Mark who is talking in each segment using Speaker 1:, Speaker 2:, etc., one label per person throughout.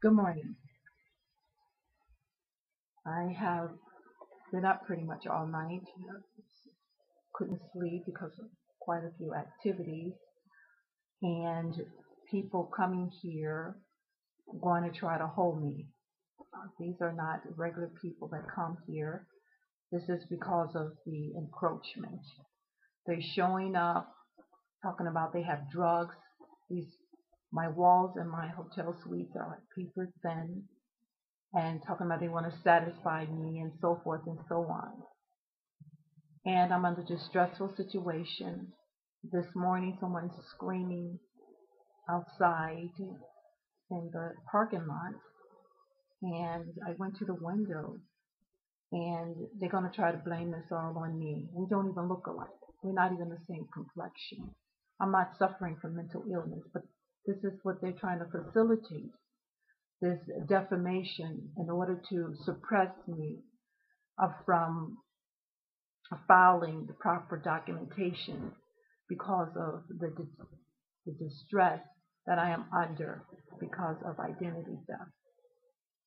Speaker 1: Good morning. I have been up pretty much all night. Couldn't sleep because of quite a few activities and people coming here going to try to hold me. These are not regular people that come here. This is because of the encroachment. They're showing up, talking about they have drugs. These my walls in my hotel suites are like paper thin, and talking about they want to satisfy me and so forth and so on. And I'm under this stressful situation. This morning, someone's screaming outside in the parking lot, and I went to the window, and they're going to try to blame this all on me. We don't even look alike. We're not even the same complexion. I'm not suffering from mental illness, but this is what they're trying to facilitate, this defamation in order to suppress me from filing the proper documentation because of the distress that I am under because of identity theft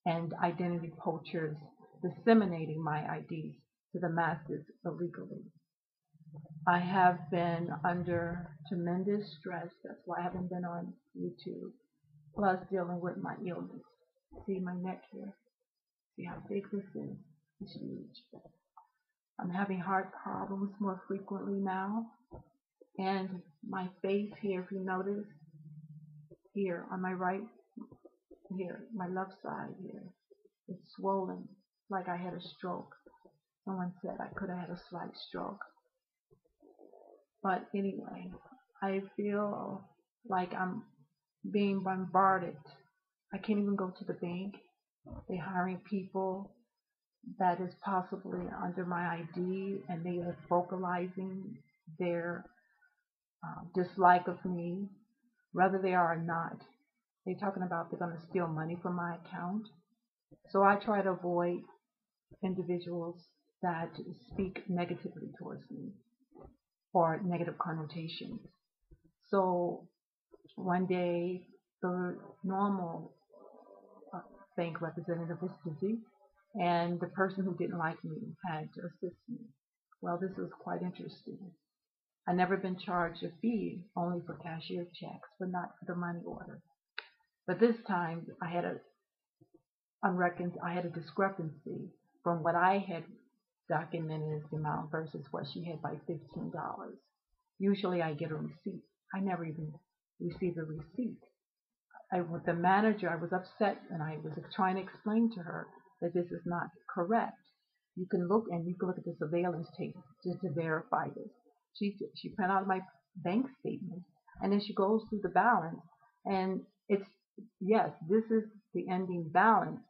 Speaker 1: and identity poachers disseminating my IDs to the masses illegally. I have been under tremendous stress. That's why I haven't been on YouTube. Plus dealing with my illness. See my neck here? See how big this is? It's huge. I'm having heart problems more frequently now. And my face here, if you notice, here on my right, here, my left side here, it's swollen like I had a stroke. Someone said I could have had a slight stroke. But anyway, I feel like I'm being bombarded. I can't even go to the bank. They're hiring people that is possibly under my ID, and they are vocalizing their dislike of me, whether they are or not. They're talking about they're going to steal money from my account. So I try to avoid individuals that speak negatively towards me or negative connotations. So one day, the normal uh, bank representative was busy, and the person who didn't like me had to assist me. Well, this was quite interesting. I never been charged a fee, only for cashier checks, but not for the money order. But this time, I had a discrepancy from what I had documented as the amount versus what she had by $15. Usually, I get a receipt. I never even received a receipt. With the manager, I was upset, and I was trying to explain to her that this is not correct. You can look at the surveillance tape just to verify this. She printed out my bank statement, and then she goes through the balance, and it's yes, this is the ending balance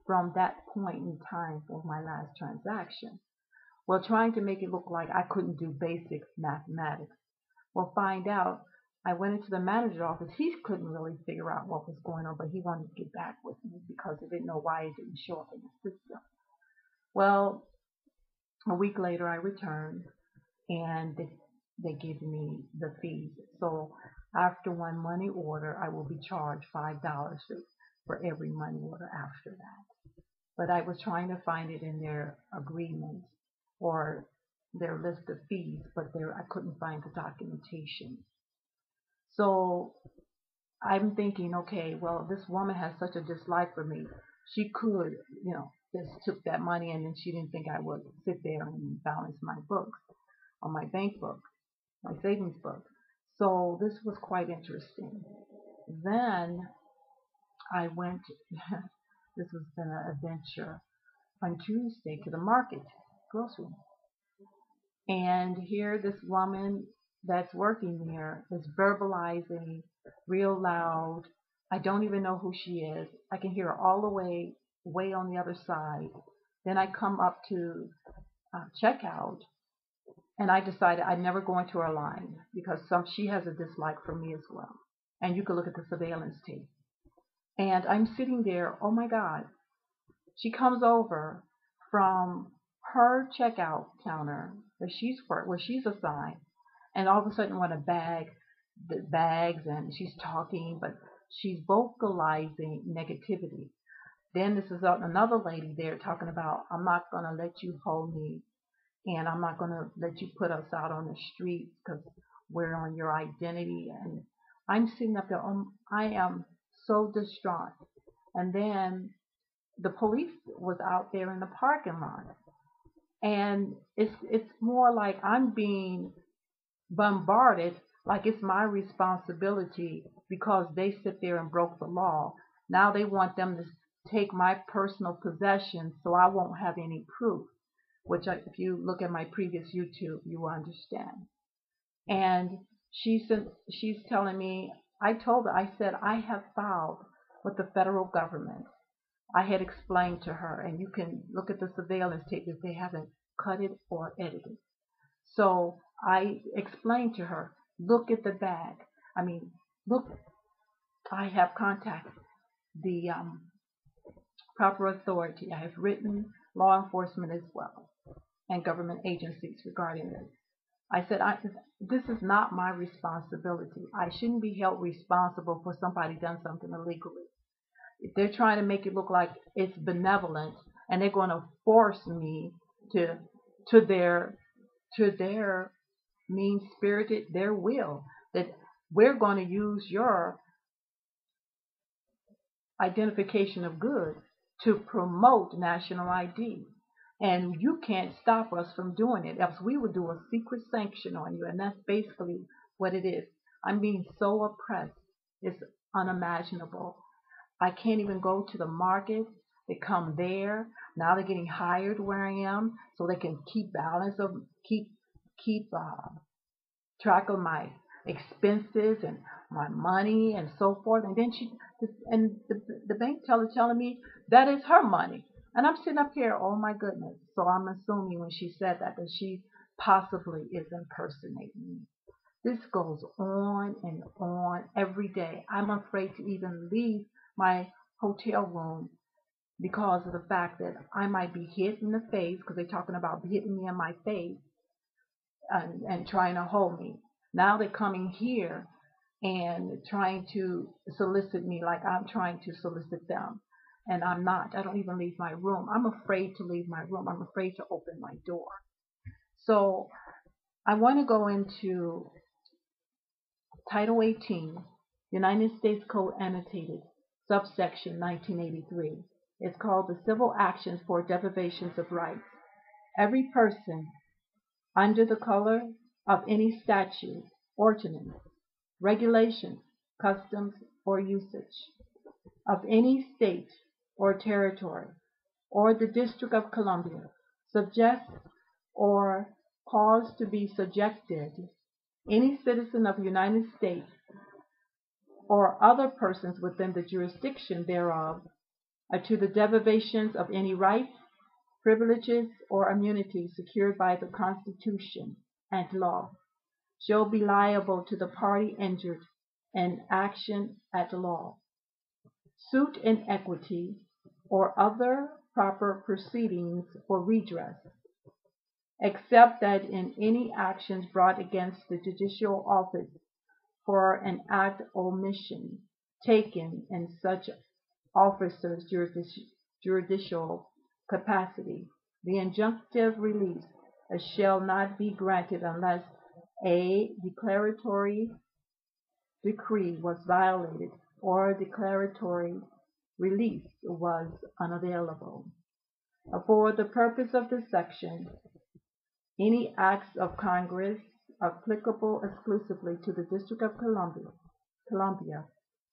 Speaker 1: from that point in time for my last transaction. Well, trying to make it look like I couldn't do basic mathematics. Well, find out I went into the manager's office. He couldn't really figure out what was going on, but he wanted to get back with me because he didn't know why it didn't show up in the system. Well, a week later, I returned, and they gave me the fees. So after one money order, I will be charged $5 for every money order after that. But I was trying to find it in their agreement or their list of fees, but I couldn't find the documentation. So I'm thinking, okay, well, this woman has such a dislike for me. She could, just took that money, and then she didn't think I would sit there and balance my books on my bank book, my savings book. So this was quite interesting. Then I went, this has been an adventure, on Tuesday to the market, grocery. And here this woman that's working there is verbalizing real loud. I don't even know who she is. I can hear her all the way on the other side. Then I come up to checkout, and I decided I'd never go into her line because she has a dislike for me as well. And you can look at the surveillance tape. And I'm sitting there, oh my God. She comes over from her checkout counter where she's assigned, and all of a sudden want to bag the bags, and she's talking, but she's vocalizing negativity. Then this is another lady there talking about, I'm not going to let you hold me, and I'm not going to let you put us out on the streets because we're on your identity. And I'm sitting up there, I am so distraught. And then the police was out there in the parking lot. And it's more like I'm being bombarded like it's my responsibility because they sit there and broke the law. Now they want them to take my personal possessions so I won't have any proof, which if you look at my previous YouTube, you will understand. And she's telling me, I told her, I said, I have filed with the federal government. I had explained to her, and you can look at the surveillance tape if they haven't cut it or edited. So I explained to her, look at the bag. I mean, look, I have contacted the proper authority. I have written law enforcement as well and government agencies regarding this. I said, this is not my responsibility. I shouldn't be held responsible for somebody done something illegally. If they're trying to make it look like it's benevolent and they're going to force me to their mean-spirited, their will, that we're going to use your identification of goods to promote national ID. And you can't stop us from doing it, else we would do a secret sanction on you. And that's basically what it is. I'm being so oppressed. It's unimaginable. I can't even go to the market. They come there. Now they're getting hired where I am so they can keep track of my expenses and my money and so forth. And then the bank teller telling me that is her money. And I'm sitting up here, oh my goodness. So I'm assuming when she said that she possibly is impersonating me. This goes on and on every day. I'm afraid to even leave my hotel room because of the fact that I might be hit in the face, because they're talking about hitting me in my face and trying to hold me. Now they're coming here and trying to solicit me like I'm trying to solicit them. And I'm not. I don't even leave my room. I'm afraid to leave my room. I'm afraid to open my door. So I want to go into Title 18, United States Code Annotated, subsection 1983. It's called the Civil Actions for Deprivations of Rights. Every person under the color of any statute, ordinance, regulation, customs, or usage of any state or territory, or the District of Columbia, subjects or cause to be subjected any citizen of the United States or other persons within the jurisdiction thereof to the deprivations of any rights, privileges, or immunities secured by the Constitution and law, shall be liable to the party injured in action at law, suit in equity, or other proper proceedings for redress, except that in any actions brought against the judicial office for an act or omission taken in such officer's judicial capacity, the injunctive relief shall not be granted unless a declaratory decree was violated or declaratory relief was unavailable. For the purpose of this section, any acts of Congress applicable exclusively to the District of Columbia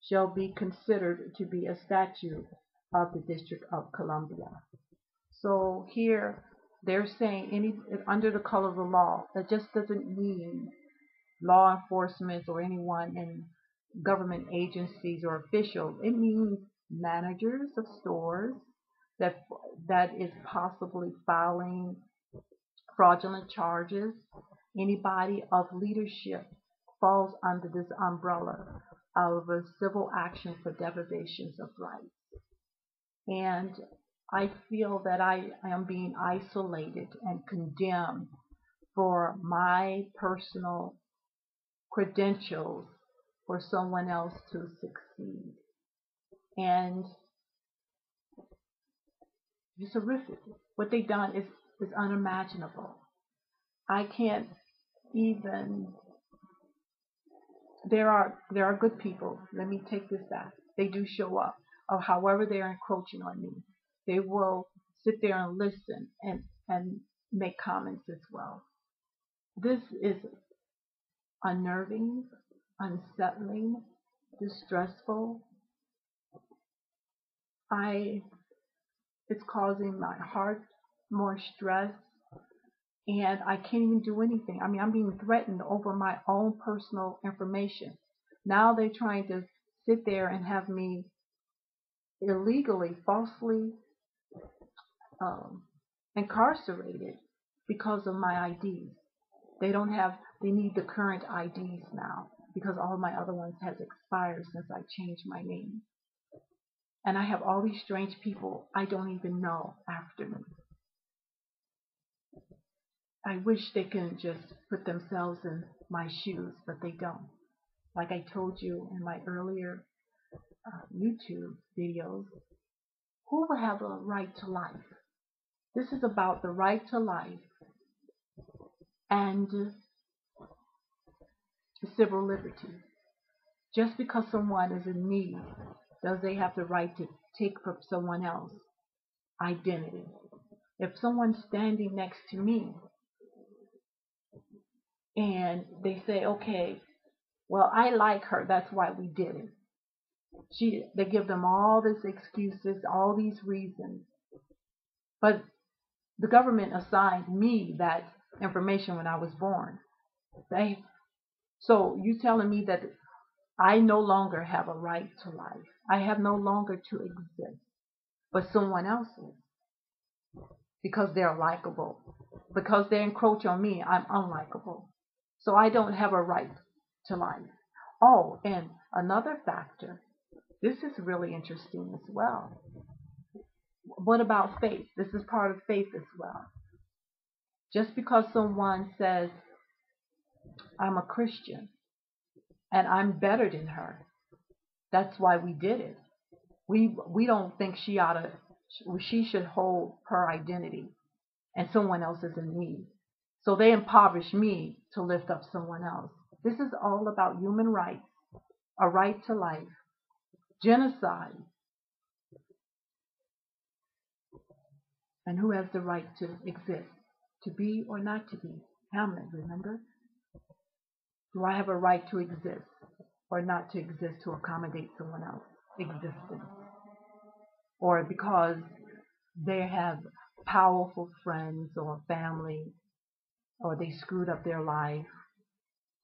Speaker 1: shall be considered to be a statute of the District of Columbia. So here they're saying under the color of the law. That just doesn't mean law enforcement or anyone in government agencies or officials. It means managers of stores that is possibly filing fraudulent charges. Anybody of leadership falls under this umbrella of a civil action for deprivations of rights. And I feel that I am being isolated and condemned for my personal credentials for someone else to succeed. And it's horrific. What they've done is unimaginable. I can't even. There are good people. Let me take this back. They do show up, or however they're encroaching on me. They will sit there and listen and make comments as well. This is unnerving, unsettling, distressful. It's causing my heart more stress, and I can't even do anything. I mean, I'm being threatened over my own personal information. Now they're trying to sit there and have me illegally, falsely um, incarcerated because of my IDs. They need the current IDs now because all my other ones has expired since I changed my name. And I have all these strange people I don't even know after me. I wish they could just put themselves in my shoes, but they don't. Like I told you in my earlier YouTube videos, who will have a right to life? This is about the right to life and civil liberty. Just because someone is in need, does they have the right to take from someone else's identity? If someone's standing next to me and they say, okay, well, I like her, that's why we did it. They give them all these excuses, all these reasons. But the government assigned me that information when I was born. So you telling me that I no longer have a right to life. I have no longer to exist. But someone else is. Because they're likable. Because they encroach on me, I'm unlikable. So I don't have a right to life. Oh, and another factor. This is really interesting as well. What about faith? This is part of faith as well. Just because someone says, I'm a Christian and I'm better than her, that's why we did it. We don't think she should hold her identity and someone else is in need. So they impoverish me to lift up someone else. This is all about human rights, a right to life, genocide, and who has the right to exist, to be or not to be. Hamlet, remember? Do I have a right to exist or not to exist to accommodate someone else's existence? Or because they have powerful friends or family, or they screwed up their life,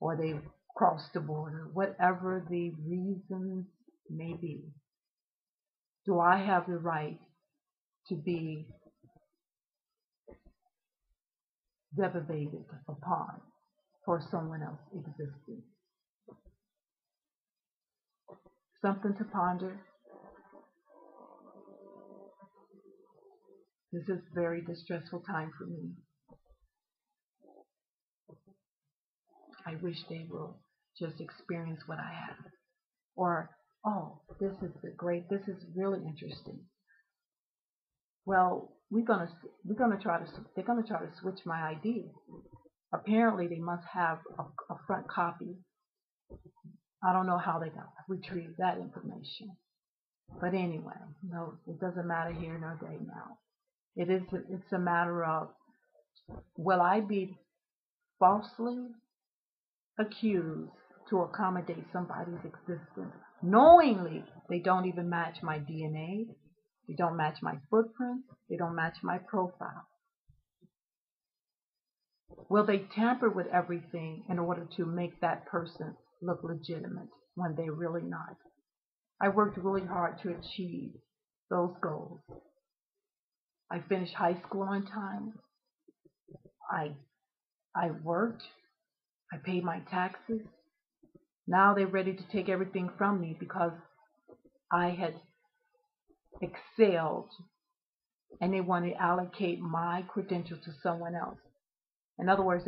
Speaker 1: or they crossed the border, whatever the reasons may be, do I have the right to be deprivated upon for someone else's existence? Something to ponder. This is a very distressful time for me. I wish they will just experience what I have. Or, oh, this is really interesting. Well, they're gonna try to switch my ID. Apparently, they must have a front copy. I don't know how they got retrieved that information. But anyway, no, it doesn't matter here nor there now. It's a matter of, will I be falsely accused to accommodate somebody's existence, knowingly they don't even match my DNA, they don't match my footprint, they don't match my profile? Will they tamper with everything in order to make that person look legitimate when they're really not? I worked really hard to achieve those goals. I finished high school on time. I worked. I paid my taxes. Now they're ready to take everything from me because I had excelled and they want to allocate my credentials to someone else. In other words,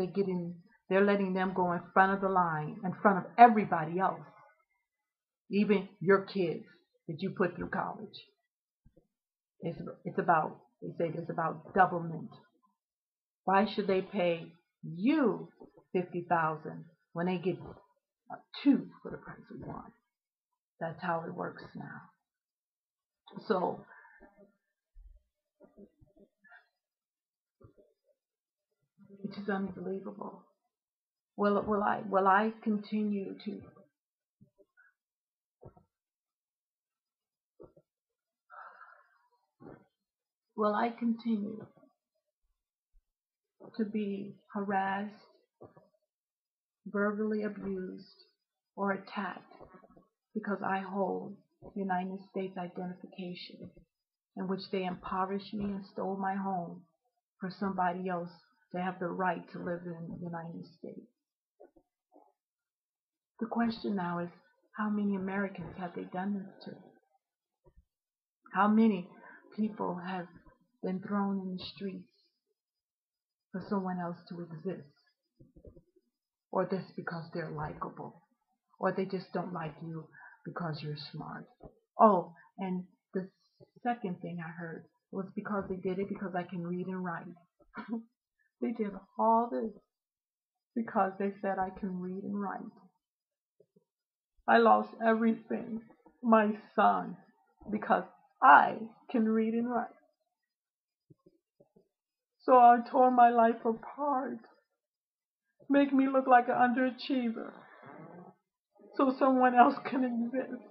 Speaker 1: they're letting them go in front of the line, in front of everybody else, even your kids. that you put through college. It's about, they say it's about doublement. Why should they pay you $50,000 when they get two for the price of one? That's how it works now. So it is unbelievable. Will I continue to be harassed, verbally abused, or attacked because I hold United States identification, in which they impoverished me and stole my home for somebody else to have the right to live in the United States? The question now is, how many Americans have they done this to? How many people have been thrown in the streets for someone else to exist? Or just because they're likable? Or they just don't like you because you're smart? Oh, and the second thing I heard was because they did it because I can read and write. They did all this because they said I can read and write. I lost everything, my son, because I can read and write. So I tore my life apart, make me look like an underachiever, so someone else can exist.